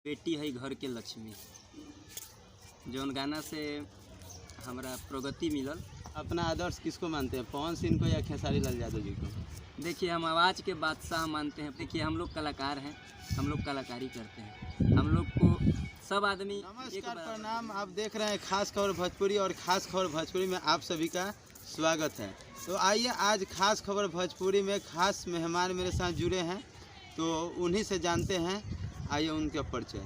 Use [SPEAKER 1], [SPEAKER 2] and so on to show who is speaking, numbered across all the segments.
[SPEAKER 1] बेटी है घर के लक्ष्मी, जौन गाना से हमारा प्रगति मिलल।
[SPEAKER 2] अपना आदर्श किसको मानते हैं, पवन सिंह को या खेसारी लाल यादव जी को?
[SPEAKER 1] देखिए, हम आवाज़ के बादशाह मानते हैं। देखिए, हम लोग कलाकार हैं, हम लोग कलाकारी करते हैं, हम लोग को सब आदमी।
[SPEAKER 2] नमस्कार, प्रणाम। आप देख रहे हैं खास खबर भोजपुरी और खास खबर भोजपुरी में आप सभी का स्वागत है। तो आइए, आज खास खबर भोजपुरी में खास मेहमान मेरे साथ जुड़े हैं, तो उन्हीं से जानते हैं। आइए उनका परिचय।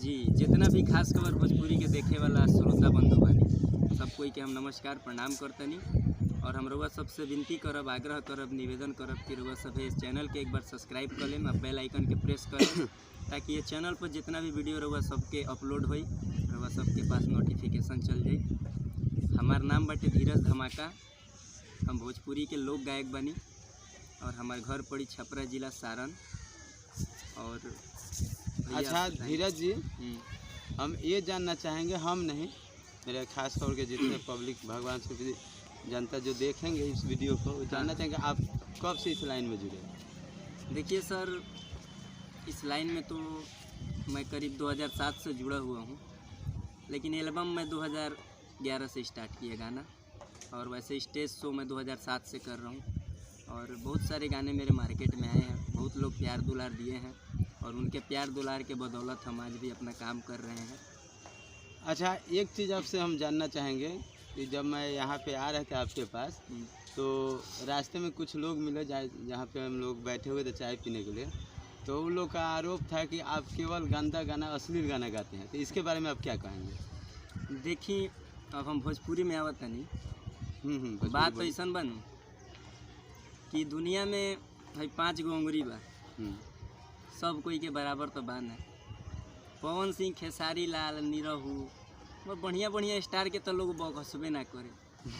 [SPEAKER 1] जी, जितना भी खास खबर भोजपुरी के देखे वाला श्रोता बंधु बानी, सब कोई के हम नमस्कार प्रणाम करतनी। और हम रउआ सबसे विनती करब, आग्रह करब, निवेदन करब कि रउआ सब इस चैनल के एक बार सब्सक्राइब कर लें, बेल आइकन के प्रेस कर लें, ताकि ये चैनल पर जितना भी वीडियो रउआ सबके अपलोड होई, रउआ सबके पास नोटिफिकेशन चल जाए। हमार नाम बाटे धीरज धमाका। हम भोजपुरी के लोक गायक बनी और हमार घर पड़ी छपरा जिला सारण। और
[SPEAKER 2] अच्छा धीरज जी, हम ये जानना चाहेंगे, हम नहीं, मेरे खास खबर के जितने पब्लिक, भगवान से जनता जो देखेंगे इस वीडियो को, जानना चाहेंगे आप कब से इस लाइन में जुड़े?
[SPEAKER 1] देखिए सर, इस लाइन में तो मैं करीब 2007 से जुड़ा हुआ हूँ, लेकिन एल्बम मैं 2011 से स्टार्ट किया गाना। और वैसे स्टेज शो मैं 2007 से कर रहा हूँ। और बहुत सारे गाने मेरे मार्केट में आए हैं, बहुत लोग प्यार दुलार दिए हैं, और उनके प्यार दुलार के बदौलत हम आज भी अपना काम कर रहे हैं।
[SPEAKER 2] अच्छा, एक चीज़ आपसे हम जानना चाहेंगे कि जब मैं यहाँ पे आ रहे थे आपके पास, तो रास्ते में कुछ लोग मिले जहाँ पे हम लोग बैठे हुए थे चाय पीने के लिए, तो उन लोग का आरोप था कि आप केवल गंदा गाना, अश्लील गाना गाते हैं। तो इसके बारे में आप क्या कहेंगे?
[SPEAKER 1] देखिए, अब हम भोजपुरी में आवत नहीं, बात तो ऐसा बनू कि दुनिया में भाई 5 गो उंगली बा, सब कोई के बराबर तो बान है। पवन सिंह, खेसारी लाल, निरहू, वो बढ़िया बढ़िया स्टार के तो लोग बहसबे ना करे।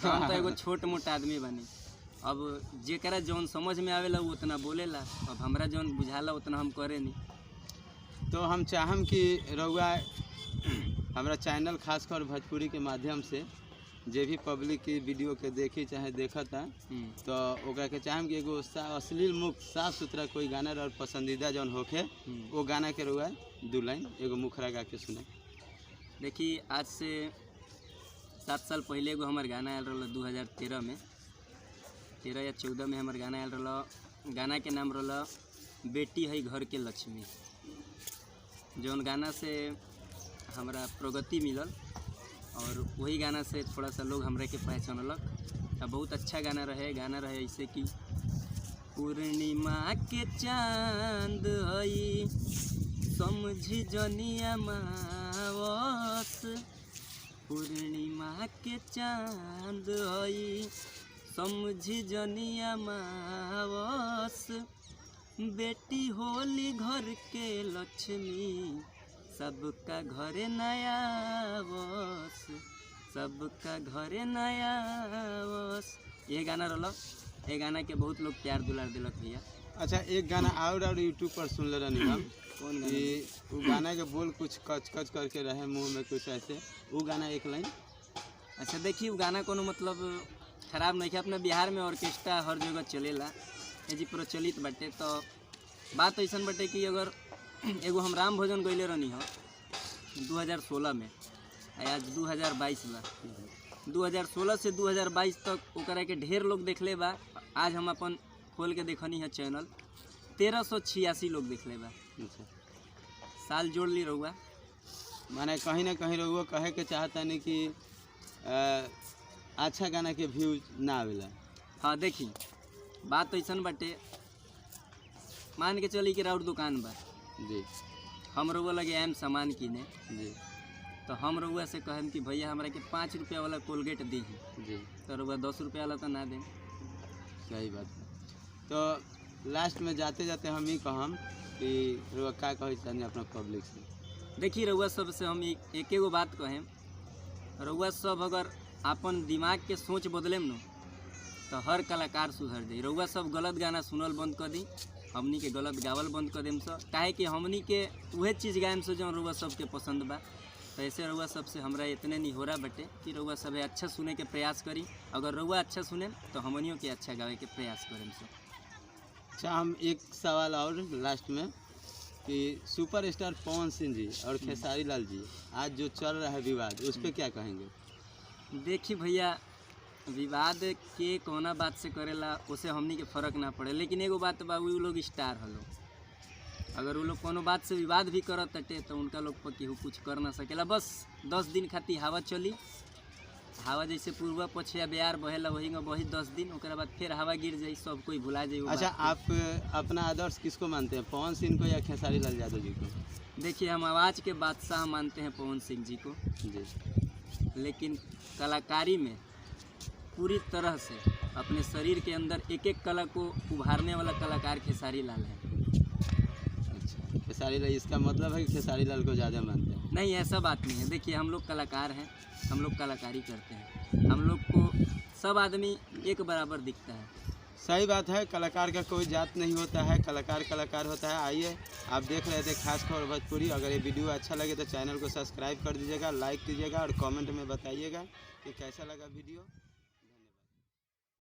[SPEAKER 1] हम तो एगो छोट मोट आदमी बनी। अब जेकरा जौन समझ में आवेला वो उतना बोलेला, अब हमरा जौन बुझाला उतना हम करे नहीं।
[SPEAKER 2] तो हम चाहम कि रउआ हमारा चैनल खास कर भोजपुरी के माध्यम से जे भी पब्लिक की वीडियो के देखी चाहे देखा था, तो ओकरा के चाहम कि एगो अश्लील मुक्त साफ सुथरा कोई गाना और पसंदीदा जौन होखे वो गाना के रउआ 2 लाइन एगो मुखरा गा के सुने।
[SPEAKER 1] देखिए, आज से 7 साल पहले एगो हमार गाना आयल रहा 2013 में, 13 या 14 में हमार गाना आयल रहा। गाना के नाम रहा बेटी है घर के लक्ष्मी, जौन गाना से हमारा प्रगति मिलल। और वही गाना से थोड़ा सा लोग हमरा के पहचानलक। बहुत अच्छा गाना रहे ऐसे कि पूर्णिमा के चांद हई समझी जनिया मावस, पूर्णिमा के चांद हई समझी जनिया मावस, बेटी होली घर के लक्ष्मी, सबका घरे नया बस, सबका घरे नया बस। ये गाना रहा। ये गाना के बहुत लोग प्यार दुलार दिलक भैया।
[SPEAKER 2] अच्छा, एक गाना और यूट्यूब पर सुन ले रही हम।
[SPEAKER 1] कौन
[SPEAKER 2] गाना? वो गाना के बोल कुछ कच कच करके रहे मुंह में कुछ ऐसे, वो गाना 1 लाइन।
[SPEAKER 1] अच्छा देखिए, वो गाना कोनो मतलब खराब नहीं है। अपने बिहार में ऑर्केस्ट्रा हर जगह चलेला, ये जी प्रचलित बाटे। तो बात ऐसा बाटे कि अगर एगो हम राम भजन गईले रहनी हो 2016 में, आज 2022 बा। 2016 से 2022 तक ओकरा के ढेर लोग देखले बा। आज हम अपन खोल के देखनी है चैनल, 1386 लोग देखले बा। साल जोड़ ली रहुआ।
[SPEAKER 2] माने कहीं ना कहीं रहुआ कहे के चाहता नहीं कि अच्छा गाना के व्यूज ना आवेला।
[SPEAKER 1] हाँ, देखी बात तो ऐसा बाटे, मान के चली कि राउर दुकान बा
[SPEAKER 2] जी,
[SPEAKER 1] हम रउआ लगे आएम सामान किने
[SPEAKER 2] जी,
[SPEAKER 1] तो हम रउआ से कहम कि भैया हमरा के 5 रुपया वाला कोलगेट दी
[SPEAKER 2] जी,
[SPEAKER 1] तो रउआ 10 रुपया वाला तो ना दें।
[SPEAKER 2] सही बात है। तो लास्ट में जाते जाते हम ही कहम कि रउआ का कहे चाहनी अपना पब्लिक से?
[SPEAKER 1] देखिए, रउआ सब से हम एक एगो बात कहें, रउआ सब अगर अपन दिमाग के सोच बदलेम न, तो हर कलाकार सुधर जाए। रउआ सब गलत गाना सुनल बंद कर दी, हमनी के गलत गावल बंद कर देम सो, काहे कि हमनी के वह चीज़ गायम सो जो रउआ सबके पसंद बा। तो ऐसे रउआ सबसे हमरा इतने नहीं हो रहा बटे कि रउआ सब अच्छा सुने के प्रयास करी। अगर रउआ अच्छा सुने तो हमनियों के अच्छा गावे के प्रयास करें सो।
[SPEAKER 2] अच्छा, हम एक सवाल और लास्ट में कि सुपरस्टार पवन सिंह जी और खेसारी लाल जी आज जो चल रहा है विवाद, उस पर क्या कहेंगे?
[SPEAKER 1] देखिए भैया, विवाद के कौना बात से करेला उसे हमनी के फर्क ना पड़े, लेकिन एगो बात बा, वो लोग स्टार हलो, अगर वो लोग कोनो बात से विवाद भी करत तटे तो उनका लोग पर केहू कुछ कर ना सकेला। बस 10 दिन खातिर हवा चली, हवा जैसे पूर्वा पछिया बिहार बहेला वही बही 10 दिन, ओकरा बाद फिर हवा गिर जाई, सब कोई भुला जाई।
[SPEAKER 2] अच्छा, आप अपना आदर्श किसको मानते हैं, पवन सिंह को या खेसारी लाल यादव जी को?
[SPEAKER 1] देखिए, हम आवाज़ के बादशाह मानते हैं पवन सिंह जी को
[SPEAKER 2] जी,
[SPEAKER 1] लेकिन कलाकारी में पूरी तरह से अपने शरीर के अंदर एक एक कला को उभारने वाला कलाकार खेसारी लाल है।
[SPEAKER 2] अच्छा, खेसारी लाल, इसका मतलब है कि खेसारी लाल को ज़्यादा मानते हैं?
[SPEAKER 1] नहीं, ऐसा बात नहीं है। देखिए, हम लोग कलाकार हैं, हम लोग कलाकारी करते हैं, हम लोग को सब आदमी एक बराबर दिखता है।
[SPEAKER 2] सही बात है, कलाकार का कोई जात नहीं होता है, कलाकार कलाकार होता है। आइए, आप देख रहे थे खास खबर भोजपुरी। अगर ये वीडियो अच्छा लगे तो चैनल को सब्सक्राइब कर दीजिएगा, लाइक कीजिएगा और कमेंट में बताइएगा कि कैसा लगा वीडियो।